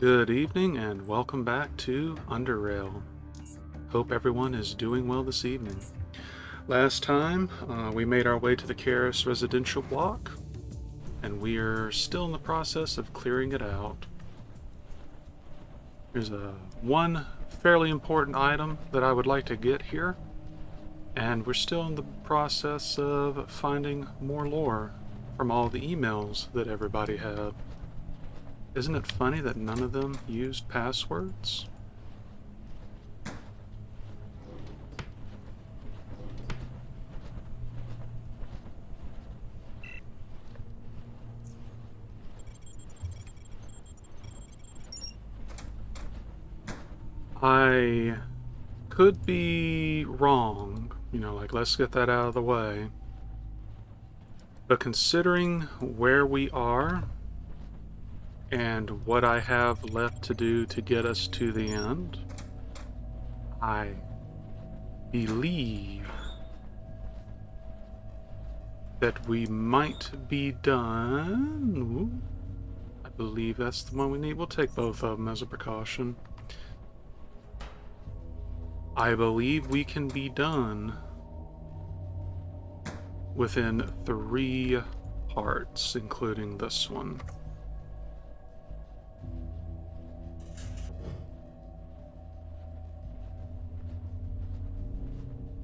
Good evening and welcome back to Underrail. Hope everyone is doing well this evening. Last time, we made our way to the Caerus residential block, and we are still in the process of clearing it out. There's one fairly important item that I would like to get here, and we're still in the process of finding more lore from all the emails that everybody had. Isn't it funny that none of them used passwords? I could be wrong, let's get that out of the way. But considering where we are and what I have left to do to get us to the end, I believe that we might be done. Ooh, I believe that's the one we need. We'll take both of them as a precaution. I believe we can be done within 3 parts, including this one.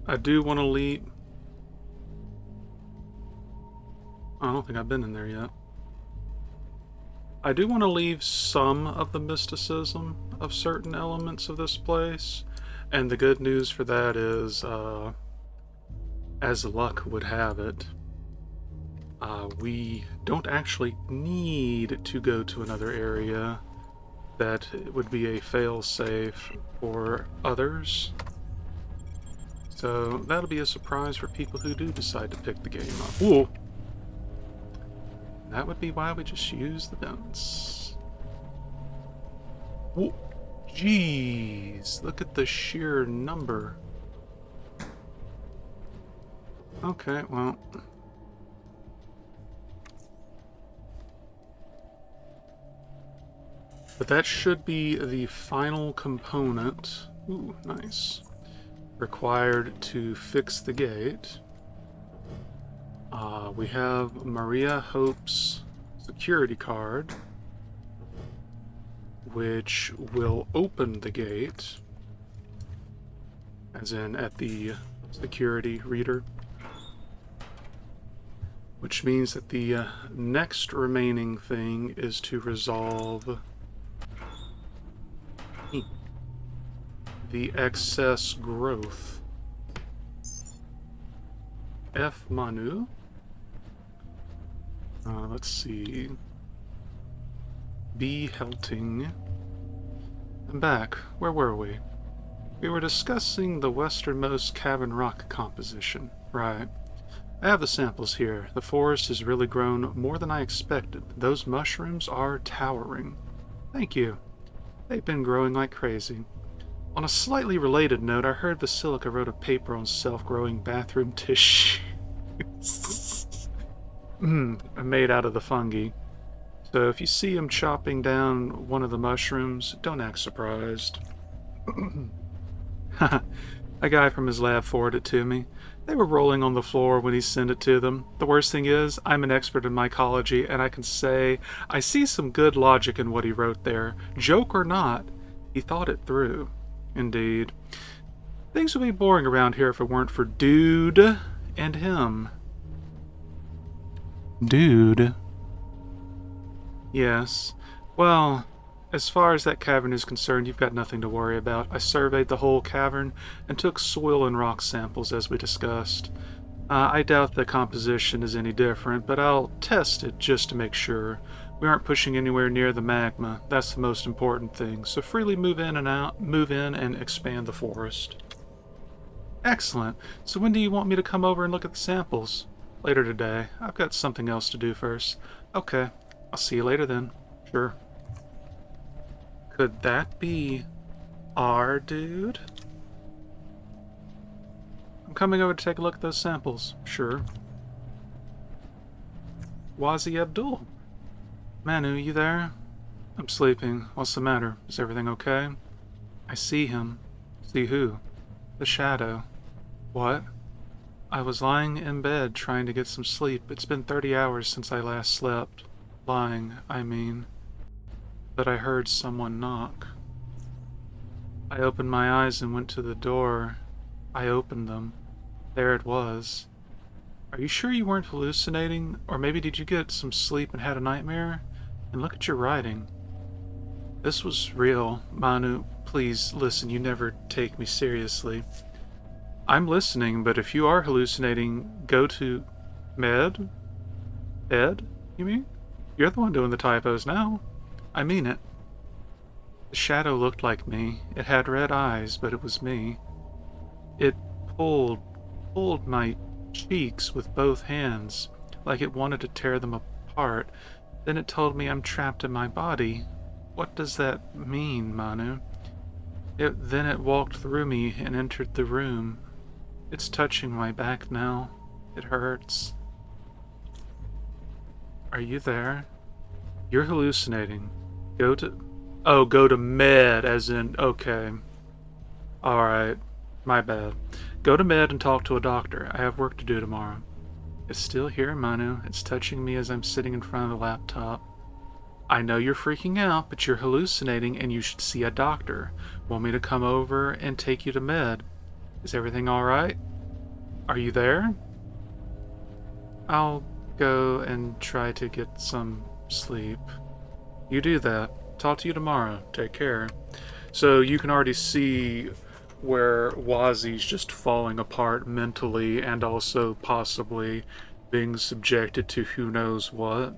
I do want to leave. I don't think I've been in there yet. I do want to leave some of the mysticism of certain elements of this place, and the good news for that is, as luck would have it, we don't actually need to go to another area that would be a fail-safe for others. So that'll be a surprise for people who do decide to pick the game up. Whoa! That would be why we just use the vents. Whoa! Jeez! Look at the sheer number. Okay, well. But that should be the final component. Ooh, nice. Required to fix the gate. We have Maria Hope's security card, which will open the gate, as in at the security reader, which means that the next remaining thing is to resolve the excess growth. F. Manu. Let's see. B. Helting. I'm back. Where were we? We were discussing the westernmost cavern rock composition. Right. I have the samples here. The forest has really grown more than I expected. Those mushrooms are towering. Thank you. They've been growing like crazy. On a slightly related note, I heard Basilica wrote a paper on self-growing bathroom tissue. Made out of the fungi. So if you see him chopping down one of the mushrooms, don't act surprised. A guy from his lab forwarded it to me. They were rolling on the floor when he sent it to them. The worst thing is, I'm an expert in mycology, and I can say I see some good logic in what he wrote there. Joke or not, he thought it through. Indeed. Things would be boring around here if it weren't for Dude and him. Dude? Yes. Well, as far as that cavern is concerned, you've got nothing to worry about. I surveyed the whole cavern and took soil and rock samples as we discussed. I doubt the composition is any different, but I'll test it just to make sure. We aren't pushing anywhere near the magma. That's the most important thing. So freely move in and expand the forest. Excellent. So when do you want me to come over and look at the samples? Later today. I've got something else to do first. Okay. I'll see you later then. Sure. Could that be our dude? I'm coming over to take a look at those samples. Sure. Wazi Abdul. Manu, you there? I'm sleeping. What's the matter? Is everything okay? I see him. See who? The shadow. What? I was lying in bed trying to get some sleep. It's been 30 hours since I last slept. Lying, I mean. But I heard someone knock. I opened my eyes and went to the door. I opened them. There it was. Are you sure you weren't hallucinating? Or maybe did you get some sleep and had a nightmare? And look at your writing. This was real. Manu, please listen, you never take me seriously. I'm listening, but if you are hallucinating, go to... Med? Ed, you mean? You're the one doing the typos now. I mean it. The shadow looked like me. It had red eyes, but it was me. It pulled my cheeks with both hands, like it wanted to tear them apart. Then it told me I'm trapped in my body. What does that mean, Manu? Then it walked through me and entered the room. It's touching my back now. It hurts. Are you there? You're hallucinating. Go to med, as in, okay. Alright, my bad. Go to med and talk to a doctor. I have work to do tomorrow. It's still here, Manu. It's touching me as I'm sitting in front of the laptop. I know you're freaking out, but you're hallucinating and you should see a doctor. Want me to come over and take you to med? Is everything alright? Are you there? I'll go and try to get some sleep. You do that. Talk to you tomorrow. Take care. So you can already see where Wazi's just falling apart mentally and also possibly being subjected to who knows what.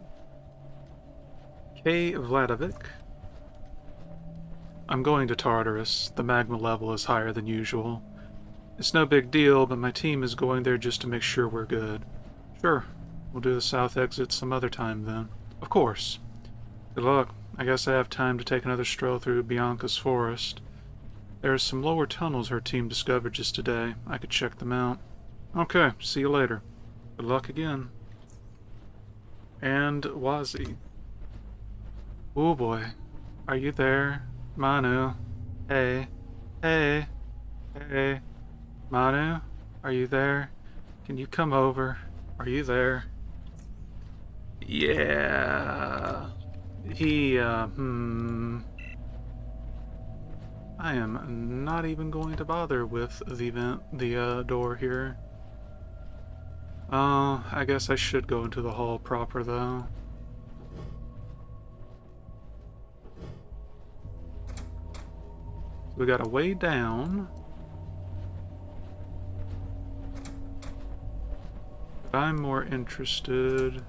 K. Vladovic. I'm going to Tartarus. The magma level is higher than usual. It's no big deal, but my team is going there just to make sure we're good. Sure. We'll do the south exit some other time then. Of course. Good luck. I guess I have time to take another stroll through Bianca's forest. There are some lower tunnels her team discovered just today. I could check them out. Okay, see you later. Good luck again. And Wazi. Oh boy. Are you there? Manu. Hey. Hey. Hey. Manu? Are you there? Can you come over? Are you there? Yeah. I am not even going to bother with the door here. I guess I should go into the hall proper, though. We got a way down. I'm more interested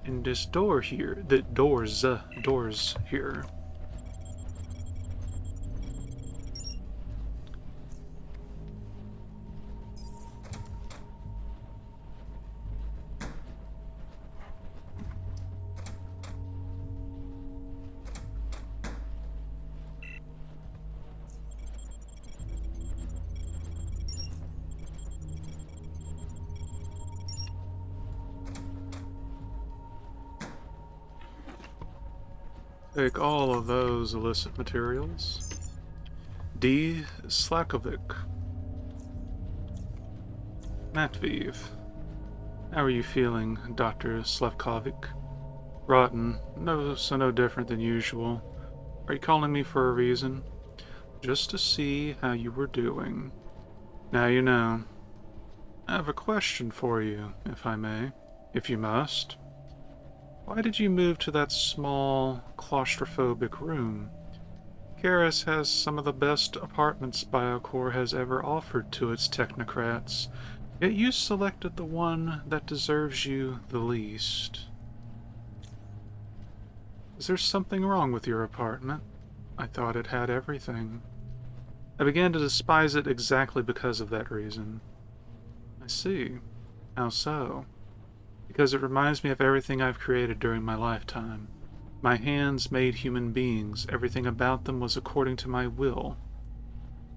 in this door here. The doors here. Take all of those illicit materials. D. Slakovic. Matviv. How are you feeling, Dr. Slavkovic? Rotten. No different than usual. Are you calling me for a reason? Just to see how you were doing. Now you know. I have a question for you, if I may. If you must. Why did you move to that small, claustrophobic room? Caerus has some of the best apartments Biocore has ever offered to its technocrats, yet you selected the one that deserves you the least. Is there something wrong with your apartment? I thought it had everything. I began to despise it exactly because of that reason. I see. How so? Because it reminds me of everything I've created during my lifetime. My hands made human beings. Everything about them was according to my will.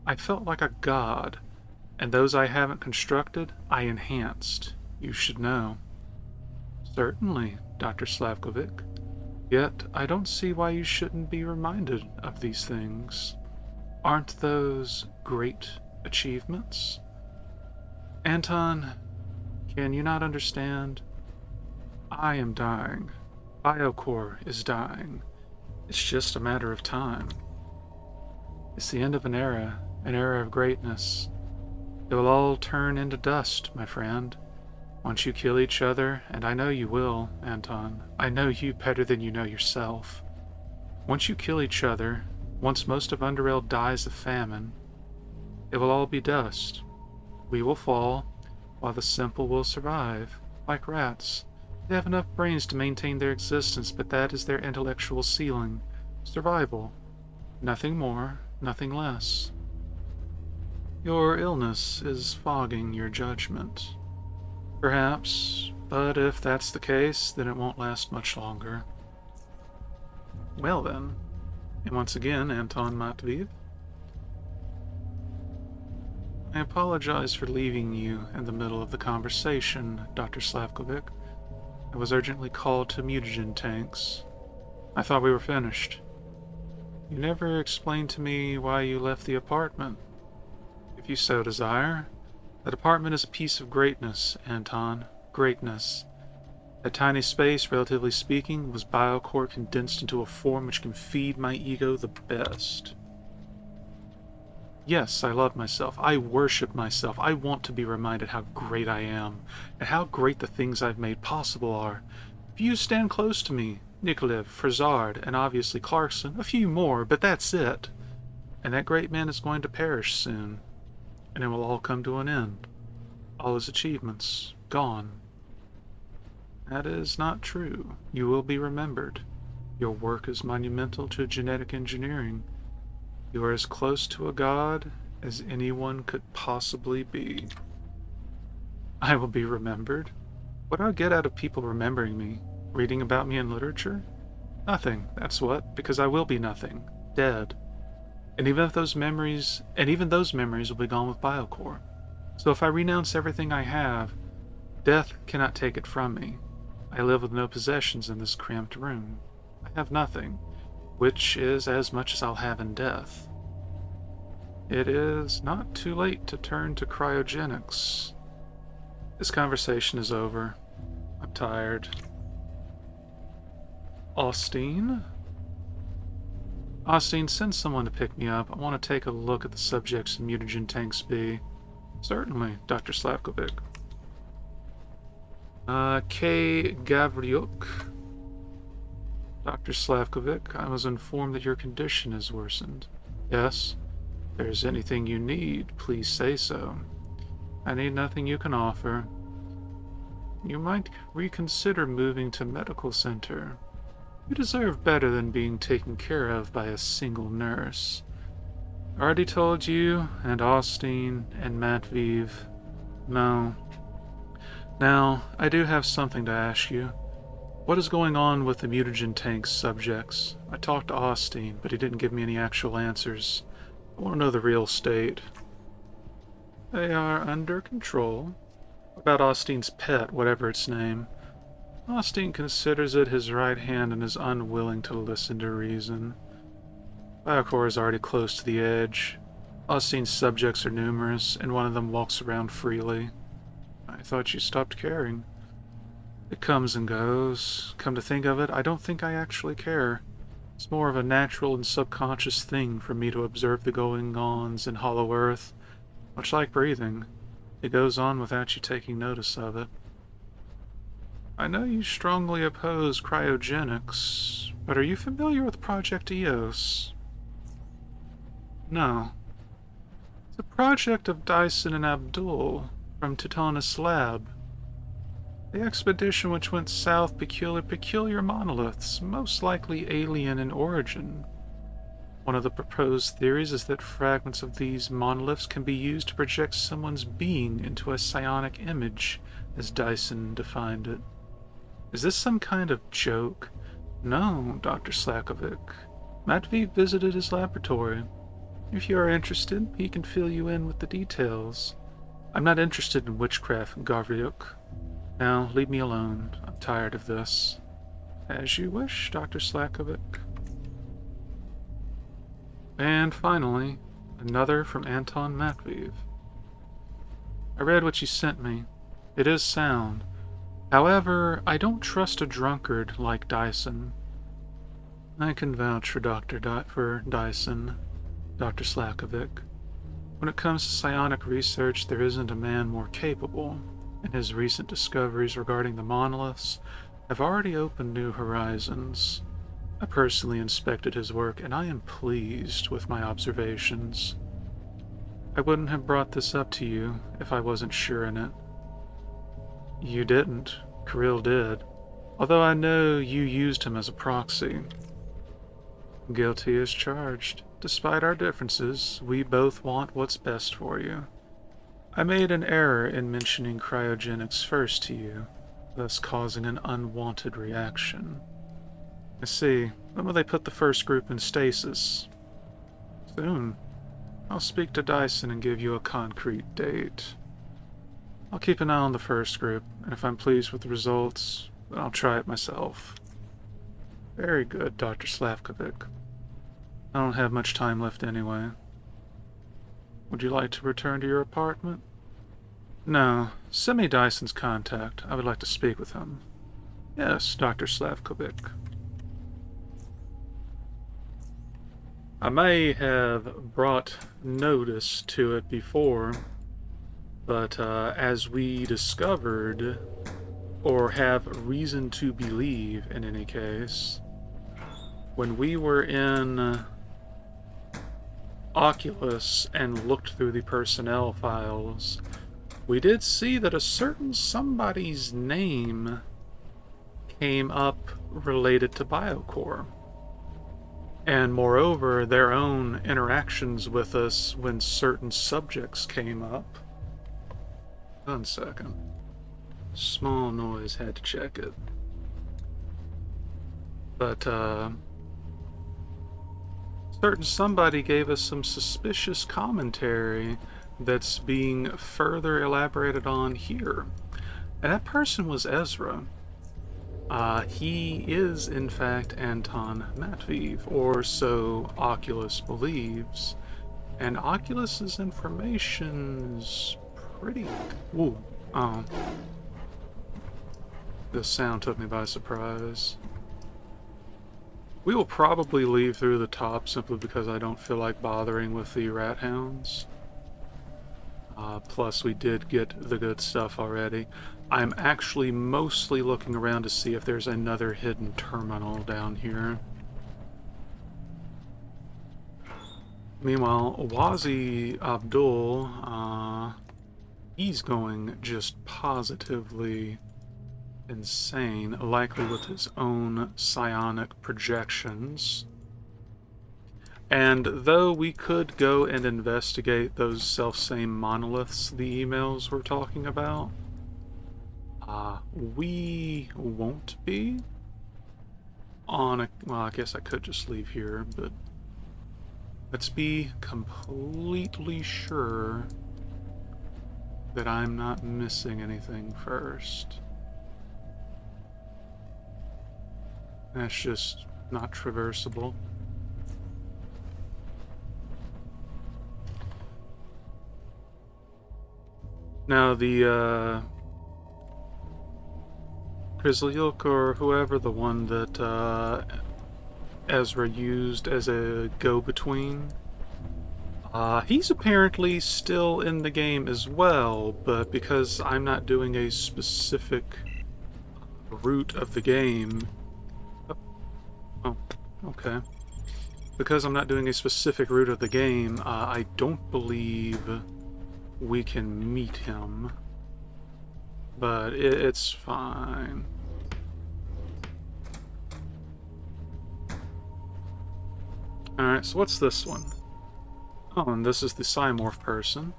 I felt like a god, and those I haven't constructed, I enhanced. You should know. Certainly, Dr. Slavkovic. Yet I don't see why you shouldn't be reminded of these things. Aren't those great achievements? Anton, can you not understand? I am dying. Biocore is dying. It's just a matter of time. It's the end of an era of greatness. It will all turn into dust, my friend. Once you kill each other, and I know you will, Anton. I know you better than you know yourself. Once you kill each other, once most of Underrail dies of famine, it will all be dust. We will fall, while the simple will survive, like rats. They have enough brains to maintain their existence, but that is their intellectual ceiling. Survival. Nothing more, nothing less. Your illness is fogging your judgment. Perhaps, but if that's the case, then it won't last much longer. Well then, and once again, Anton Matveev, I apologize for leaving you in the middle of the conversation, Dr. Slavkovic. I was urgently called to mutagen tanks. I thought we were finished. You never explained to me why you left the apartment. If you so desire, that apartment is a piece of greatness, Anton. Greatness. That tiny space, relatively speaking, was biocore condensed into a form which can feed my ego the best. Yes, I love myself. I worship myself. I want to be reminded how great I am, and how great the things I've made possible are. If you stand close to me, Nikolaev, Frazard, and obviously Clarkson, a few more, but that's it. And that great man is going to perish soon, and it will all come to an end. All his achievements gone. That is not true. You will be remembered. Your work is monumental to genetic engineering. You are as close to a god as anyone could possibly be. I will be remembered. What do I get out of people remembering me? Reading about me in literature? Nothing, that's what, because I will be nothing. Dead. And even those memories will be gone with Biocore. So if I renounce everything I have, death cannot take it from me. I live with no possessions in this cramped room. I have nothing, which is as much as I'll have in death. It is not too late to turn to cryogenics. This conversation is over. I'm tired. Austin? Austin, send someone to pick me up. I want to take a look at the subjects in mutagen tanks B. Certainly, Dr. Slavkovic. K. Gavriuk. Dr. Slavkovic, I was informed that your condition has worsened. Yes? If there's anything you need, please say so. I need nothing you can offer. You might reconsider moving to medical center. You deserve better than being taken care of by a single nurse. I already told you, and Austin, and Matveev. No. Now, I do have something to ask you. What is going on with the mutagen tank subjects? I talked to Austin, but he didn't give me any actual answers. I want to know the real state. They are under control. What about Austin's pet, whatever its name? Austin considers it his right hand and is unwilling to listen to reason. Biocore is already close to the edge. Austin's subjects are numerous, and one of them walks around freely. I thought you stopped caring. It comes and goes. Come to think of it, I don't think I actually care. It's more of a natural and subconscious thing for me to observe the going-ons in Hollow Earth. Much like breathing. It goes on without you taking notice of it. I know you strongly oppose cryogenics, but are you familiar with Project EOS? No. It's a project of Dyson and Abdul from Titanis Lab. The expedition which went south peculiar monoliths, most likely alien in origin. One of the proposed theories is that fragments of these monoliths can be used to project someone's being into a psionic image, as Dyson defined it. Is this some kind of joke? No, Dr. Slakovic. Matveev visited his laboratory. If you are interested, he can fill you in with the details. I'm not interested in witchcraft, Gavriuk. Now, leave me alone. I'm tired of this. As you wish, Dr. Slakovic. And finally, another from Anton Matveev. I read what you sent me. It is sound. However, I don't trust a drunkard like Dyson. I can vouch for Dyson, Dr. Slakovic. When it comes to psionic research, there isn't a man more capable, and his recent discoveries regarding the monoliths have already opened new horizons. I personally inspected his work, and I am pleased with my observations. I wouldn't have brought this up to you if I wasn't sure in it. You didn't. Kirill did. Although I know you used him as a proxy. Guilty as charged. Despite our differences, we both want what's best for you. I made an error in mentioning cryogenics first to you, thus causing an unwanted reaction. I see. When will they put the first group in stasis? Soon. I'll speak to Dyson and give you a concrete date. I'll keep an eye on the first group, and if I'm pleased with the results, then I'll try it myself. Very good, Dr. Slavkovic. I don't have much time left anyway. Would you like to return to your apartment? No. Send me Dyson's contact. I would like to speak with him. Yes, Dr. Slavkovic. I may have brought notice to it before, but as we discovered, or have reason to believe in any case, when we were in Oculus and looked through the personnel files, we did see that a certain somebody's name came up related to Biocore. And moreover, their own interactions with us when certain subjects came up. 1 second. Small noise, had to check it. But, certain somebody gave us some suspicious commentary that's being further elaborated on here. And that person was Ezra. He is, in fact, Anton Matveev, or so Oculus believes. And Oculus's information is pretty... Ooh, the sound took me by surprise. We will probably leave through the top simply because I don't feel like bothering with the rat hounds. Plus, we did get the good stuff already. I'm actually mostly looking around to see if there's another hidden terminal down here. Meanwhile, Wazi Abdul, he's going just positively insane, likely with his own psionic projections. And though we could go and investigate those self-same monoliths the emails were talking about, we won't be on a... Well, I guess I could just leave here, but let's be completely sure that I'm not missing anything first. That's just not traversable. Now the Grizzlyuk, or whoever, the one that Ezra used as a go-between, he's apparently still in the game as well, but because I'm not doing a specific route of the game... Oh, okay. Because I'm not doing a specific route of the game, I don't believe we can meet him. But it's fine. Alright, so what's this one? Oh, and this is the Cymorph person.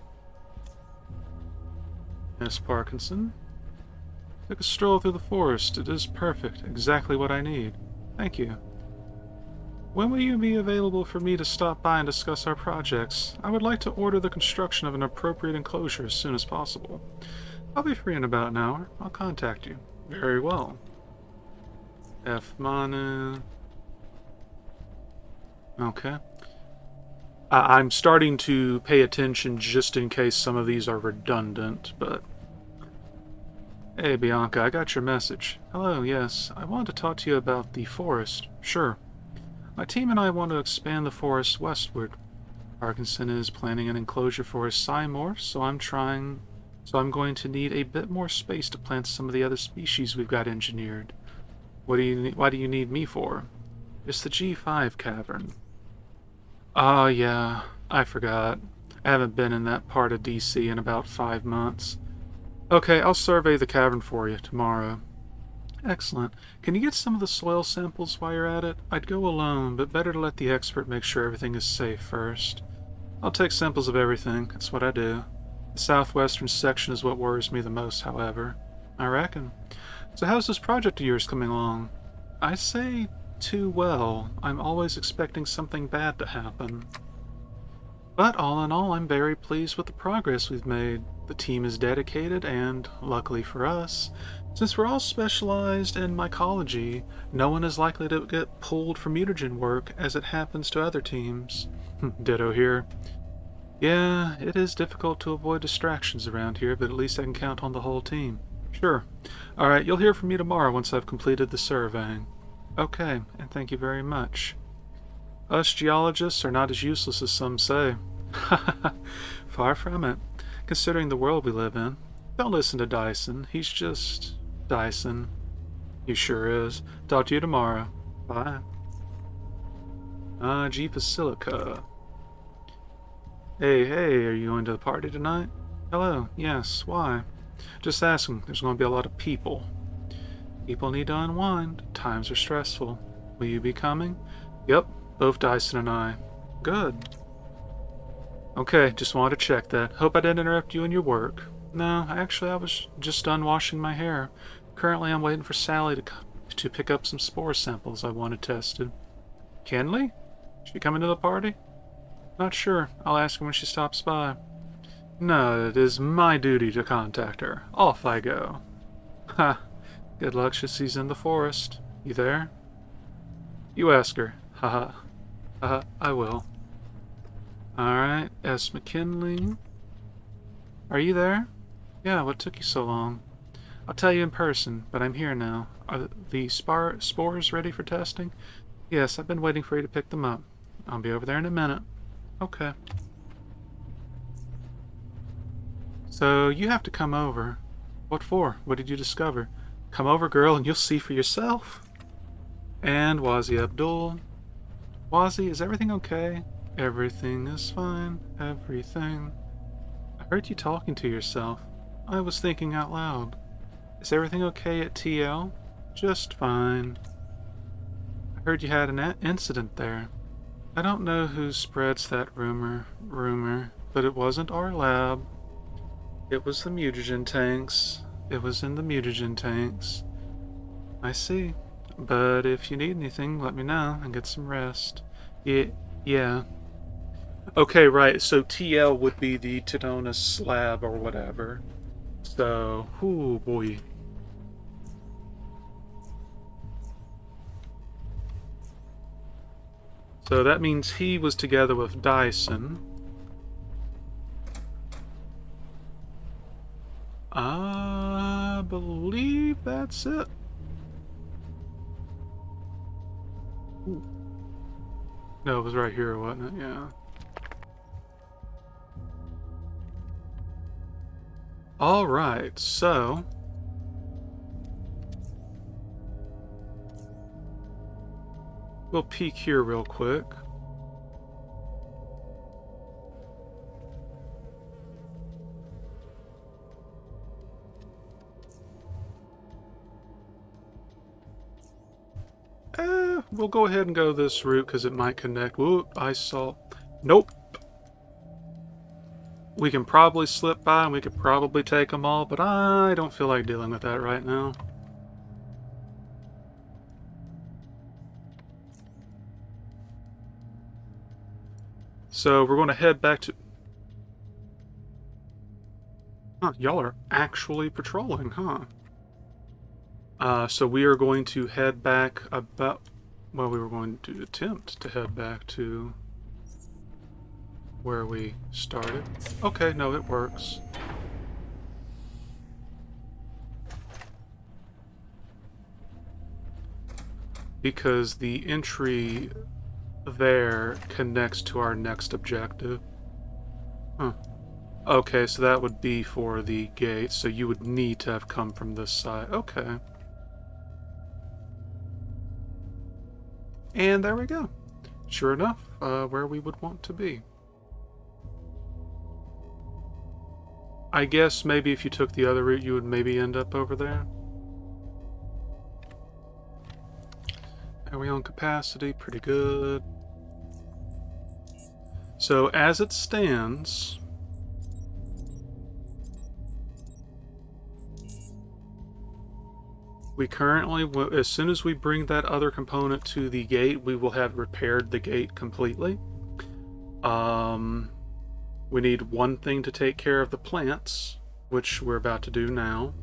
Miss Parkinson. Took a stroll through the forest. It is perfect. Exactly what I need. Thank you. When will you be available for me to stop by and discuss our projects? I would like to order the construction of an appropriate enclosure as soon as possible. I'll be free in about an hour. I'll contact you. Very well. F Manu. Okay. I'm starting to pay attention just in case some of these are redundant, but... Hey, Bianca, I got your message. Hello, yes. I wanted to talk to you about the forest. Sure. My team and I want to expand the forest westward. Parkinson is planning an enclosure for his cymorphs, so I'm going to need a bit more space to plant some of the other species we've got engineered. Why do you need me for? It's the G5 cavern. Oh, yeah, I forgot. I haven't been in that part of DC in about 5 months. Okay, I'll survey the cavern for you tomorrow. Excellent. Can you get some of the soil samples while you're at it? I'd go alone, but better to let the expert make sure everything is safe first. I'll take samples of everything. That's what I do. The southwestern section is what worries me the most, however. I reckon. So how's this project of yours coming along? I say too well. I'm always expecting something bad to happen. But all in all, I'm very pleased with the progress we've made. The team is dedicated, and, luckily for us, since we're all specialized in mycology, no one is likely to get pulled for mutagen work as it happens to other teams. Ditto here. Yeah, it is difficult to avoid distractions around here, but at least I can count on the whole team. Sure. Alright, you'll hear from me tomorrow once I've completed the surveying. Okay, and thank you very much. Us geologists are not as useless as some say. Far from it, considering the world we live in. Don't listen to Dyson. He's just... Dyson. He sure is. Talk to you tomorrow. Bye. G Basilica. Hey, are you going to the party tonight? Hello, yes, why? Just asking, there's going to be a lot of people. People need to unwind. Times are stressful. Will you be coming? Yep, both Dyson and I. Good. Okay, just wanted to check that. Hope I didn't interrupt you in your work. No, actually I was just done washing my hair. Currently I'm waiting for Sally to pick up some spore samples I wanted tested. Kenley? She coming to the party? Not sure. I'll ask her when she stops by. No, it is my duty to contact her. Off I go. Ha. Good luck she's in the forest. You there? You ask her. Haha. I will. Alright, S. McKinley. Are you there? Yeah, what took you so long? I'll tell you in person, but I'm here now. Are the spores ready for testing? Yes, I've been waiting for you to pick them up. I'll be over there in a minute. Okay. So, you have to come over. What for? What did you discover? Come over, girl, and you'll see for yourself. And Wazi Abdul. Wazi, is everything okay? Everything is fine. Everything. I heard you talking to yourself. I was thinking out loud. Is everything okay at TL? Just fine. I heard you had an incident there. I don't know who spreads that rumor, but it wasn't our lab. It was the mutagen tanks. It was in the mutagen tanks. I see. But if you need anything, let me know and get some rest. Yeah. Okay, right, so TL would be the Titonis slab or whatever. So, ooh boy. So that means he was together with Dyson. I believe that's it. Ooh. No, it was right here, wasn't it? Yeah. Alright, so... we'll peek here real quick. We'll go ahead and go this route because it might connect. Whoop, I saw... Nope. We can probably slip by and we could probably take them all, but I don't feel like dealing with that right now. So we're going to head back to... Huh, y'all are actually patrolling, huh? So we are going to head back about... Well, we were going to attempt to head back to where we started. Okay, no, it works. Because the entry there connects to our next objective. Huh. Okay, so that would be for the gate, so you would need to have come from this side. Okay. And there we go. Sure enough, where we would want to be. I guess maybe if you took the other route, you would maybe end up over there. Are we on capacity? Pretty good. So as it stands, we currently, as soon as we bring that other component to the gate, we will have repaired the gate completely. We need one thing to take care of the plants, which we're about to do now.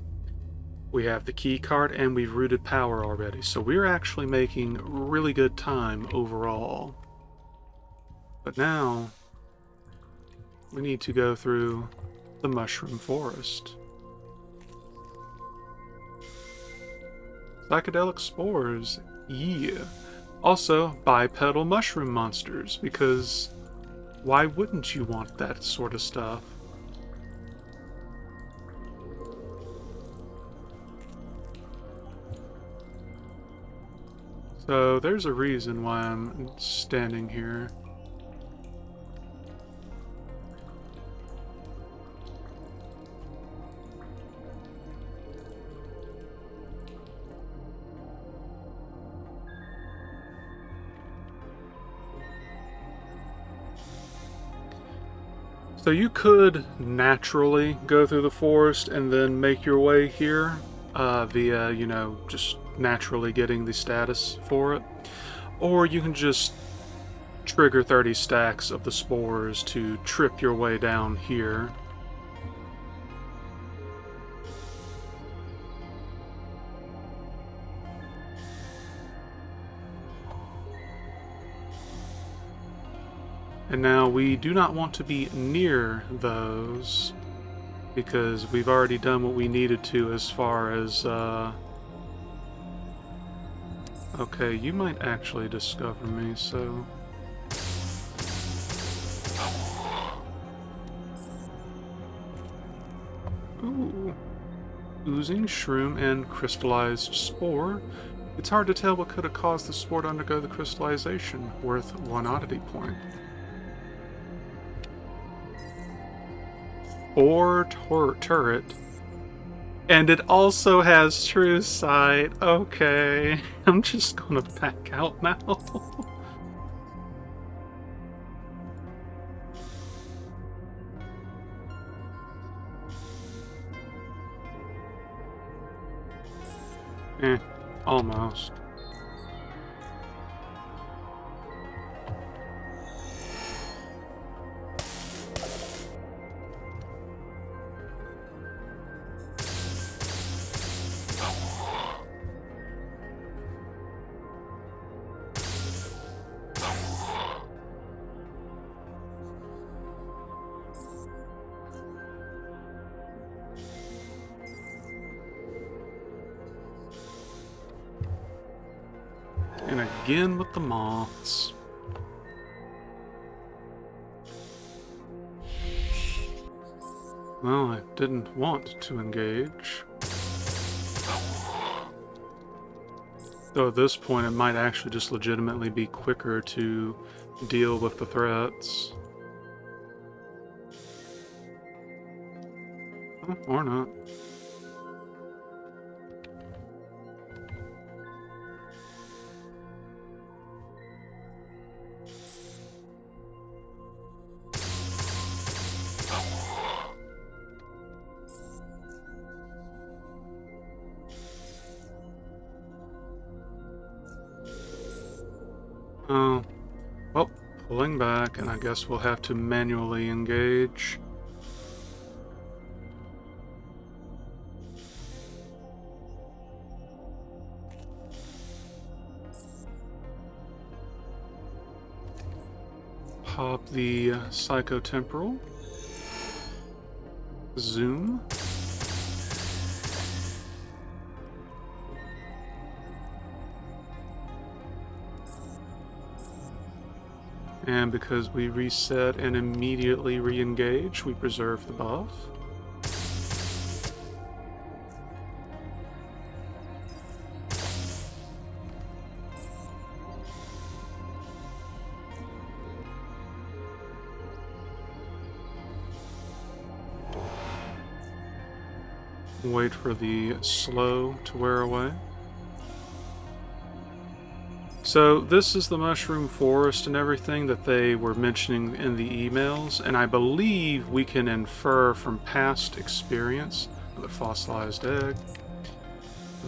We have the key card and we've routed power already, so we're actually making really good time overall. But now we need to go through the mushroom forest. Psychedelic spores, yeah. Also, bipedal mushroom monsters, because why wouldn't you want that sort of stuff? So there's a reason why I'm standing here. So you could naturally go through the forest and then make your way here via, you know, just naturally getting the status for it. Or you can just trigger 30 stacks of the spores to trip your way down here. And now we do not want to be near those because we've already done what we needed to as far as, okay, you might actually discover me, so... Ooh. Oozing shroom and crystallized spore. It's hard to tell what could have caused the spore to undergo the crystallization, worth 1 oddity point. Or turret. And it also has true sight. Okay. I'm just gonna back out now. Almost. And again with the moths. Well, I didn't want to engage. Though at this point it might actually just legitimately be quicker to deal with the threats. Or not. Oh, well, pulling back, and I guess we'll have to manually engage. Pop the psychotemporal. Zoom. And because we reset and immediately re-engage, we preserve the buff. Wait for the slow to wear away. So this is the mushroom forest and everything that they were mentioning in the emails, and I believe we can infer from past experience, the fossilized egg,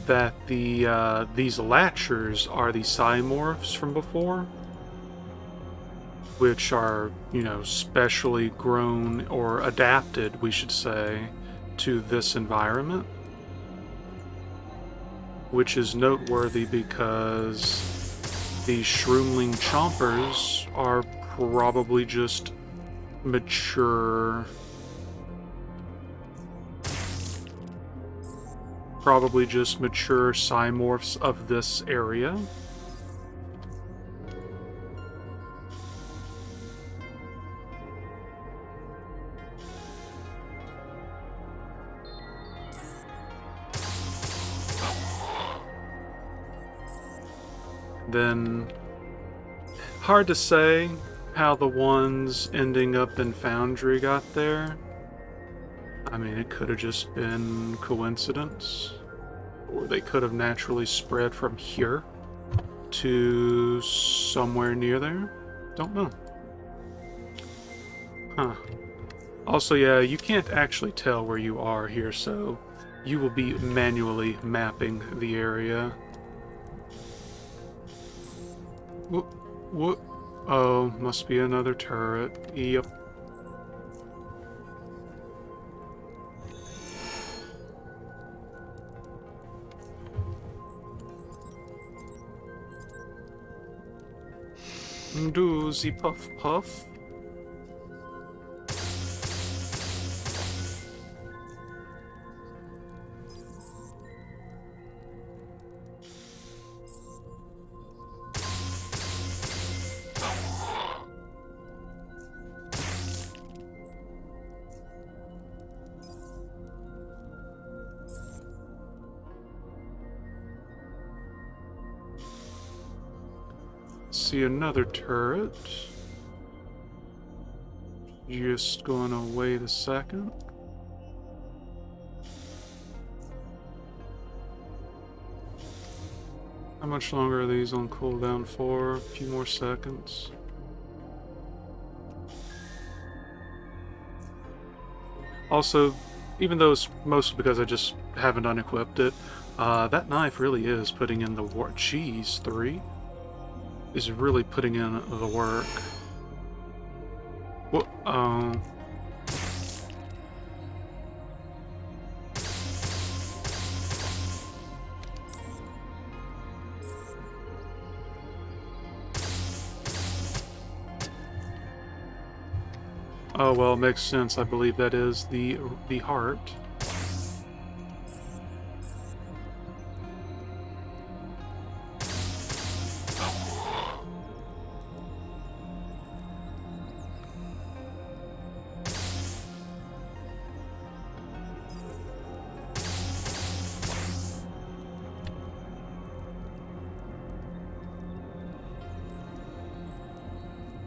that these latchers are the cymorphs from before, which are, you know, specially grown or adapted, we should say, to this environment, which is noteworthy because these shroomling chompers are probably just mature, cymorphs of this area. Then, hard to say how the ones ending up in Foundry got there. I mean, it could have just been coincidence, or they could have naturally spread from here to somewhere near there. Don't know. Huh. Also, yeah, you can't actually tell where you are here, so you will be manually mapping the area. What? Oh, must be another turret. Yep. Doozy puff puff. See another turret. Just gonna wait a second. How much longer are these on cooldown for? A few more seconds. Also, even though it's mostly because I just haven't unequipped it, that knife really is putting in the work. Jeez, 3 is really putting in the work. What? Oh well, it makes sense. I believe that is the heart.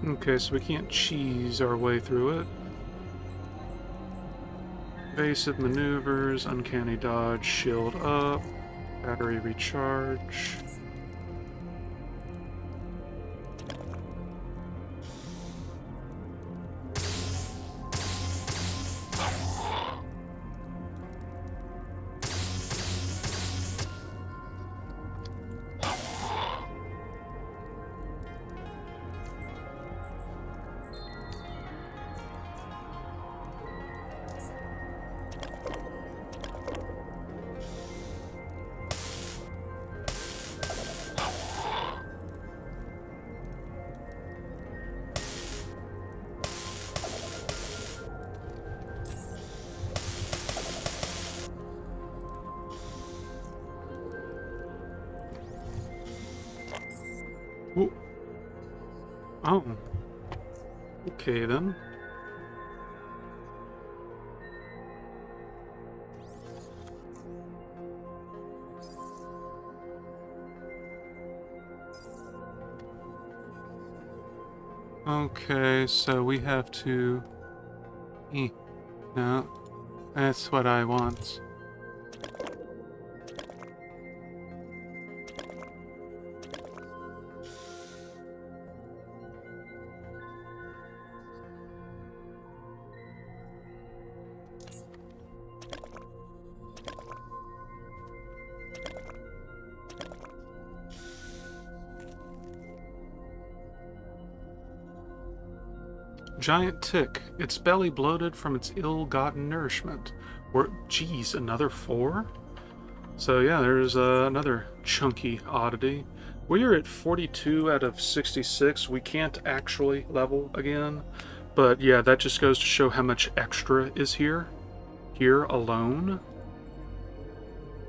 Okay, so we can't cheese our way through it. Evasive maneuvers, uncanny dodge, shield up, battery recharge. Oh. Okay, then. Okay, so we have to... No, that's what I want. Giant tick, its belly bloated from its ill-gotten nourishment. Geez, another 4? So yeah, there's another chunky oddity. We are at 42 out of 66. We can't actually level again. But yeah, that just goes to show how much extra is here. Here alone.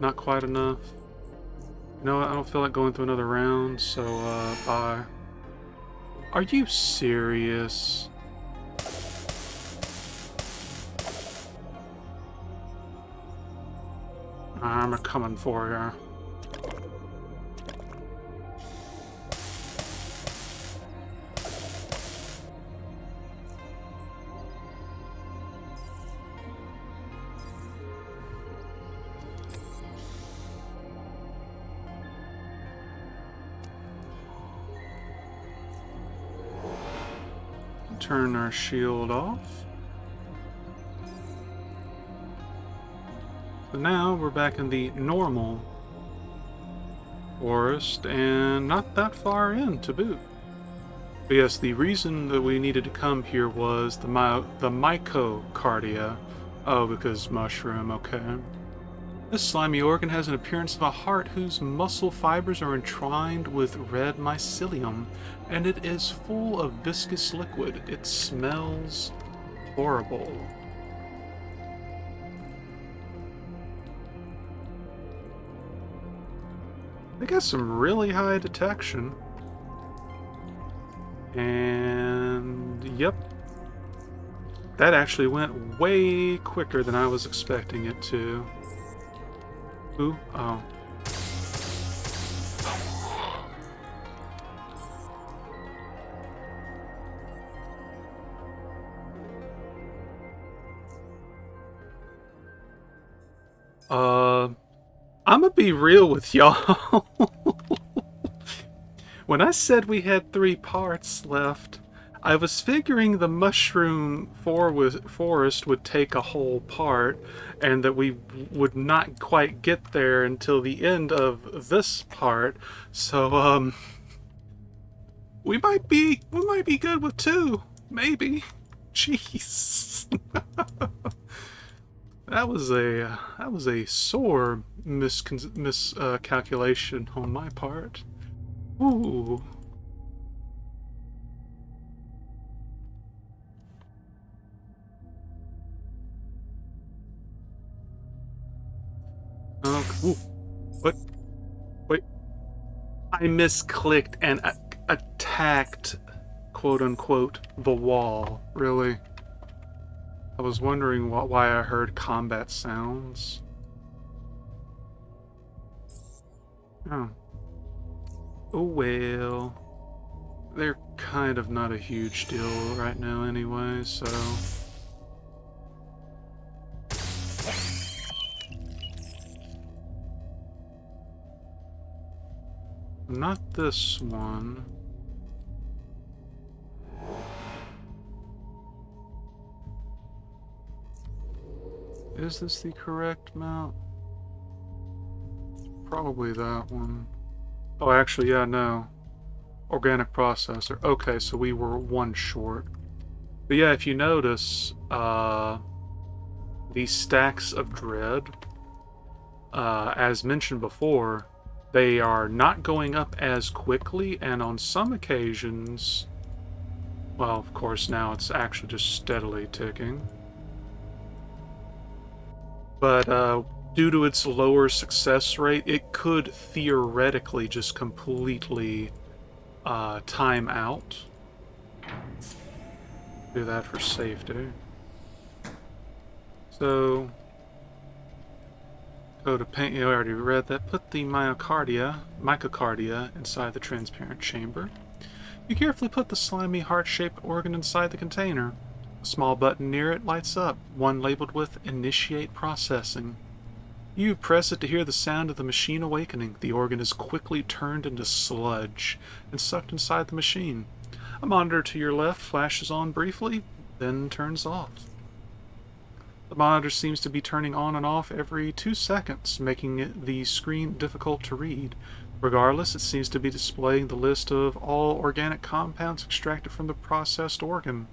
Not quite enough. You know what? I don't feel like going through another round, so bye. Are you serious? I'm coming for you. Turn our shield off. But now we're back in the normal forest and not that far in to boot. But yes, the reason that we needed to come here was the mycocardia. Oh, because mushroom, okay. This slimy organ has an appearance of a heart whose muscle fibers are entwined with red mycelium, and it is full of viscous liquid. It smells horrible. They got some really high detection. And yep. That actually went way quicker than I was expecting it to. Ooh, oh. I'm gonna be real with y'all. When I said we had 3 parts left, I was figuring the mushroom forest would take a whole part, and that we would not quite get there until the end of this part. So, we might be good with 2, maybe. Jeez. That was a sore miscalculation on my part. Ooh. Ooh. What? Wait. I misclicked and attacked, quote unquote, the wall. Really? I was wondering why I heard combat sounds. Oh. Oh well. They're kind of not a huge deal right now anyway, so... Not this one. Is this the correct mount? Probably that one. Oh, actually, yeah, no. Organic processor. Okay, so we were 1 short. But yeah, if you notice, these stacks of dread, as mentioned before, they are not going up as quickly, and on some occasions, well, of course, now it's actually just steadily ticking. But due to its lower success rate, it could theoretically just completely time out. Do that for safety. So, go to paint. You already read that. Put the myocardia inside the transparent chamber. You carefully put the slimy heart-shaped organ inside the container. A small button near it lights up, one labeled with Initiate Processing. You press it to hear the sound of the machine awakening. The organ is quickly turned into sludge and sucked inside the machine. A monitor to your left flashes on briefly, then turns off. The monitor seems to be turning on and off every 2 seconds, making the screen difficult to read. Regardless, it seems to be displaying the list of all organic compounds extracted from the processed organ.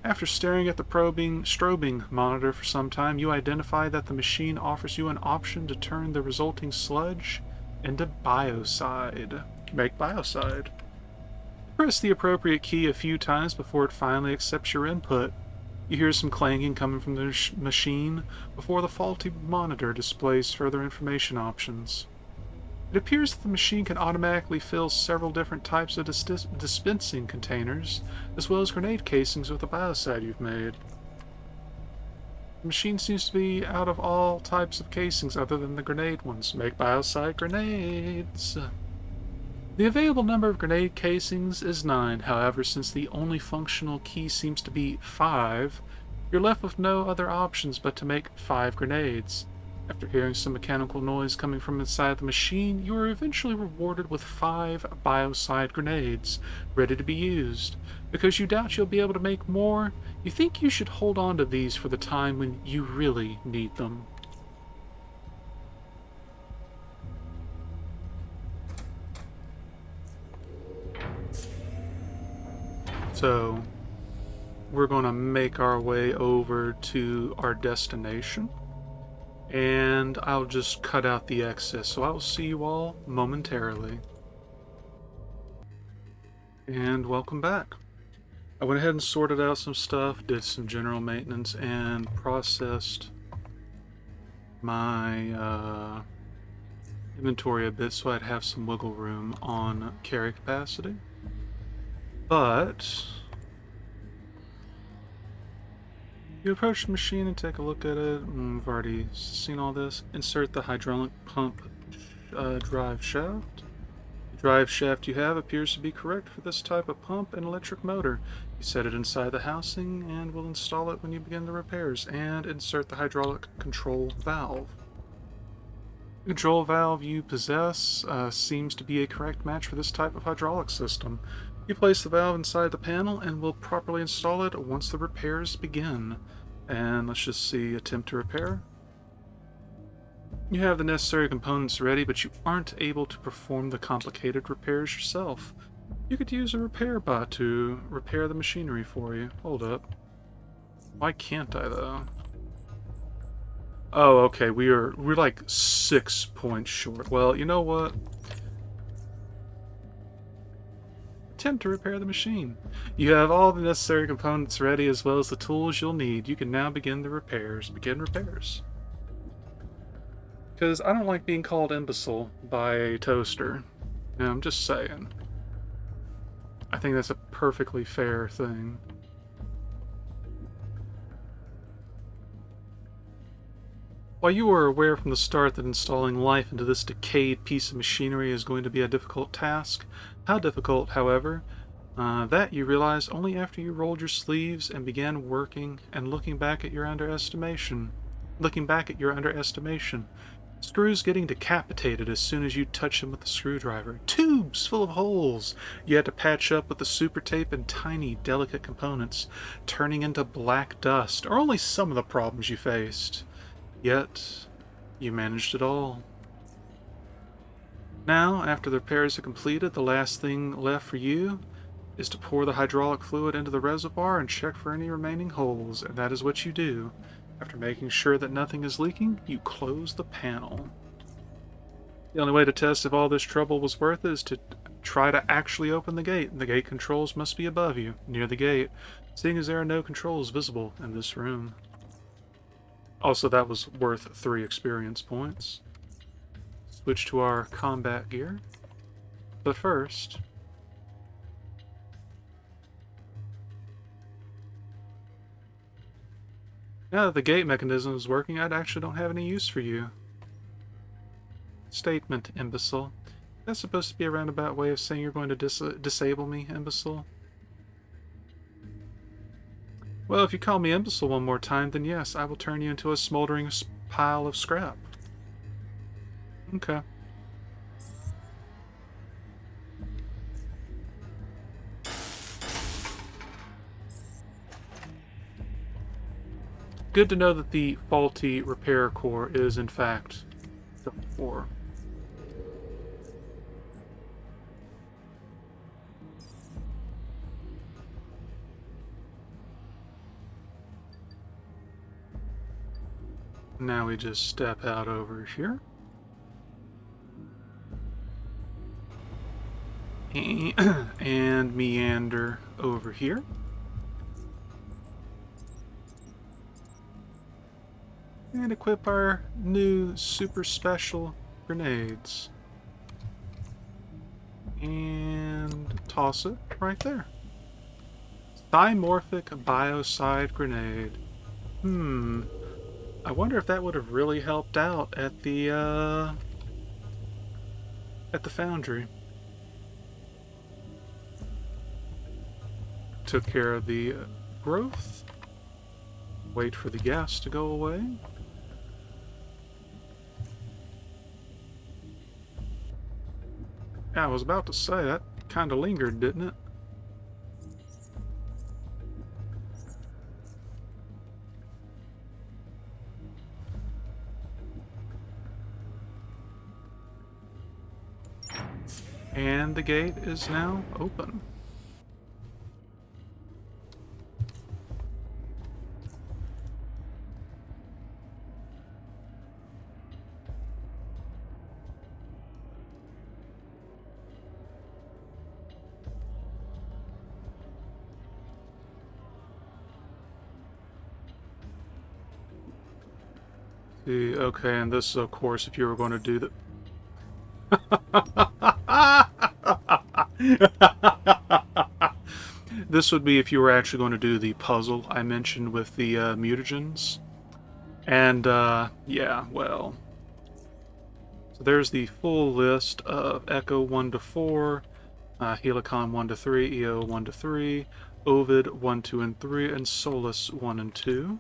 After staring at the strobing monitor for some time, you identify that the machine offers you an option to turn the resulting sludge into biocide. Make biocide. Press the appropriate key a few times before it finally accepts your input. You hear some clanging coming from the machine before the faulty monitor displays further information options. It appears that the machine can automatically fill several different types of dispensing containers, as well as grenade casings with the biocide you've made. The machine seems to be out of all types of casings other than the grenade ones. Make biocide grenades. The available number of grenade casings is 9, however, since the only functional key seems to be 5, you're left with no other options but to make 5 grenades. After hearing some mechanical noise coming from inside the machine, you are eventually rewarded with 5 biocide grenades, ready to be used. Because you doubt you'll be able to make more, you think you should hold on to these for the time when you really need them. So, we're going to make our way over to our destination. And I'll just cut out the excess. So I will see you all momentarily. And welcome back. I went ahead and sorted out some stuff, did some general maintenance, and processed my inventory a bit so I'd have some wiggle room on carry capacity. But you approach the machine and take a look at it. We've already seen all this. Insert the hydraulic pump drive shaft. The drive shaft you have appears to be correct for this type of pump and electric motor. You set it inside the housing and will install it when you begin the repairs. And insert the hydraulic control valve. The control valve you possess seems to be a correct match for this type of hydraulic system. You place the valve inside the panel and will properly install it once the repairs begin. And let's just see, attempt to repair. You have the necessary components ready, but you aren't able to perform the complicated repairs yourself. You could use a repair bot to repair the machinery for you. Hold up. Why can't I, though? Oh, okay, we're like 6 points short. Well, you know what? Attempt to repair the machine. You have all the necessary components ready as well as the tools you'll need. You can now begin the repairs. Begin repairs. Because I don't like being called imbecile by a toaster. You know, I'm just saying. I think that's a perfectly fair thing. While you were aware from the start that installing life into this decayed piece of machinery is going to be a difficult task, how difficult, however, that you realized only after you rolled your sleeves and began working and looking back at your underestimation. Screws getting decapitated as soon as you touch them with the screwdriver. Tubes full of holes you had to patch up with the super tape, and tiny, delicate components turning into black dust are only some of the problems you faced. Yet, you managed it all. Now, after the repairs are completed, the last thing left for you is to pour the hydraulic fluid into the reservoir and check for any remaining holes, and that is what you do. After making sure that nothing is leaking, you close the panel. The only way to test if all this trouble was worth it is to try to actually open the gate. The gate controls must be above you, near the gate, seeing as there are no controls visible in this room. Also, that was worth 3 experience points. Switch to our combat gear. But first, Now that the gate mechanism is working, I actually don't have any use for you. Statement, imbecile. That's supposed to be a roundabout way of saying you're going to disable me, imbecile? Well, if you call me imbecile one more time, then yes, I will turn you into a smoldering pile of scrap. Okay. Good to know that the faulty repair core is, in fact, the 4. Now we just step out over here. And meander over here. And equip our new super special grenades. And toss it right there. Dimorphic biocide grenade. I wonder if that would have really helped out at the foundry. Took care of the growth. Wait for the gas to go away. Yeah, I was about to say, that kind of lingered, didn't it? And the gate is now open. See, okay, and this, of course, if you were going to do the... This would be if you were actually going to do the puzzle I mentioned with the mutagens. And, yeah, well... So there's the full list of Echo 1 to 4, Helicon 1 to 3, EO 1 to 3, Ovid 1, 2, and 3, and Solus 1 and 2.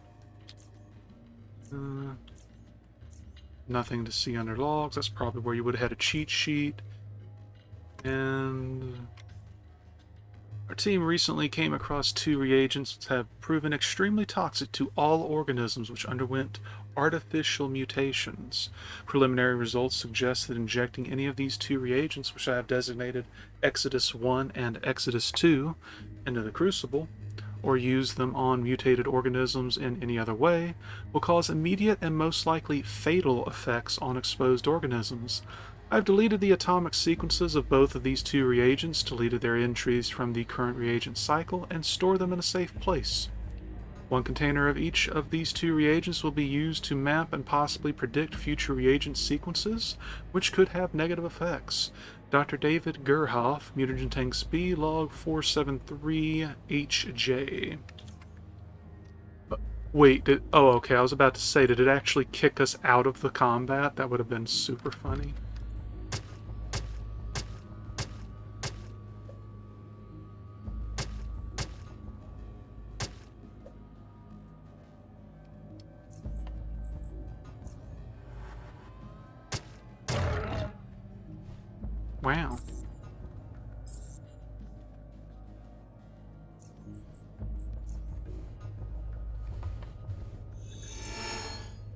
Nothing to see under logs. That's probably where you would have had a cheat sheet. And our team recently came across 2 reagents that have proven extremely toxic to all organisms which underwent artificial mutations. Preliminary results suggest that injecting any of these 2 reagents, which I have designated Exodus 1 and Exodus 2, into the crucible, or use them on mutated organisms in any other way, will cause immediate and most likely fatal effects on exposed organisms. I've deleted the atomic sequences of both of these 2 reagents, deleted their entries from the current reagent cycle, and store them in a safe place. 1 container of each of these 2 reagents will be used to map and possibly predict future reagent sequences, which could have negative effects. Dr. David Gerhoff, Mutagen Tanks B, log 473HJ. Wait, oh, okay, I was about to say, did it actually kick us out of the combat? That would have been super funny. Wow.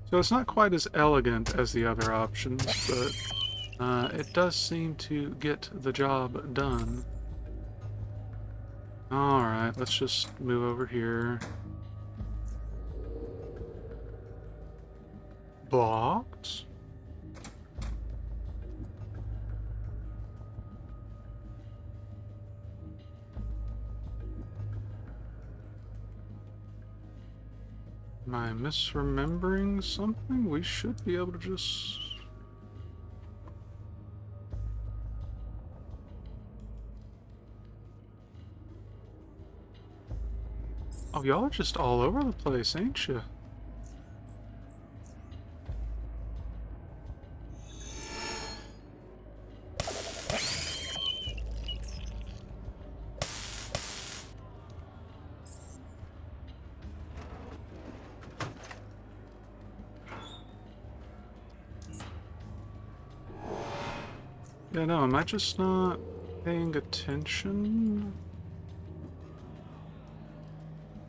So it's not quite as elegant as the other options, but it does seem to get the job done. Alright, let's just move over here. Blocked? Am I misremembering something? We should be able to just... Oh, y'all are just all over the place, ain't you? Yeah, no, am I just not paying attention?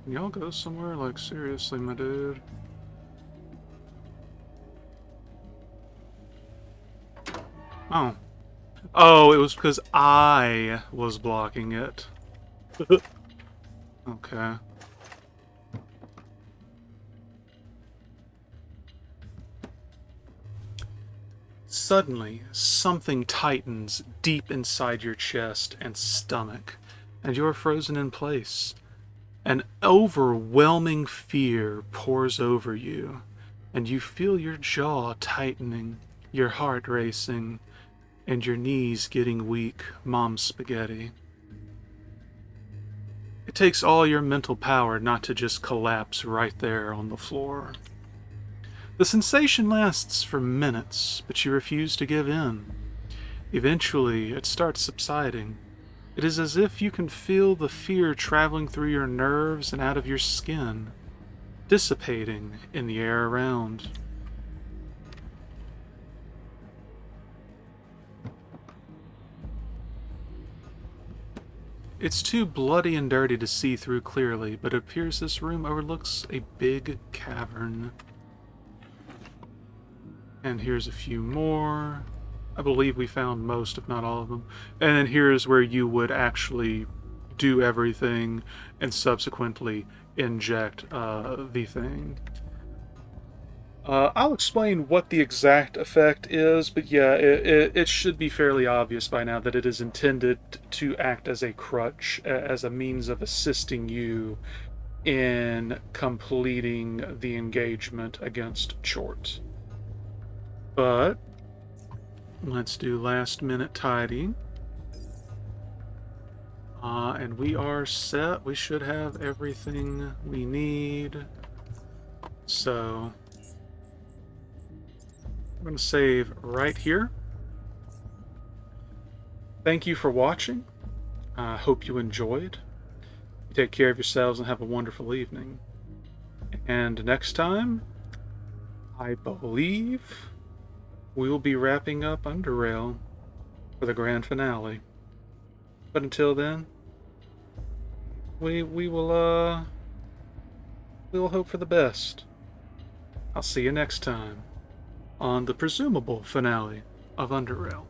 Can y'all go somewhere? Like, seriously, my dude. Oh. Oh, it was because I was blocking it. Okay. Suddenly, something tightens deep inside your chest and stomach, and you're frozen in place. An overwhelming fear pours over you, and you feel your jaw tightening, your heart racing, and your knees getting weak, mom spaghetti. It takes all your mental power not to just collapse right there on the floor. The sensation lasts for minutes, but you refuse to give in. Eventually, it starts subsiding. It is as if you can feel the fear traveling through your nerves and out of your skin, dissipating in the air around. It's too bloody and dirty to see through clearly, but it appears this room overlooks a big cavern. And here's a few more. I believe we found most, if not all of them. And then here's where you would actually do everything and subsequently inject the thing. I'll explain what the exact effect is, but yeah, it should be fairly obvious by now that it is intended to act as a crutch, as a means of assisting you in completing the engagement against Chort. But let's do last minute tidying. And we are set. We should have everything we need. So I'm going to save right here. Thank you for watching. I hope you enjoyed. Take care of yourselves and have a wonderful evening. And next time, I believe we will be wrapping up Underrail for the grand finale. But until then, we will hope for the best. I'll see you next time on the presumable finale of Underrail.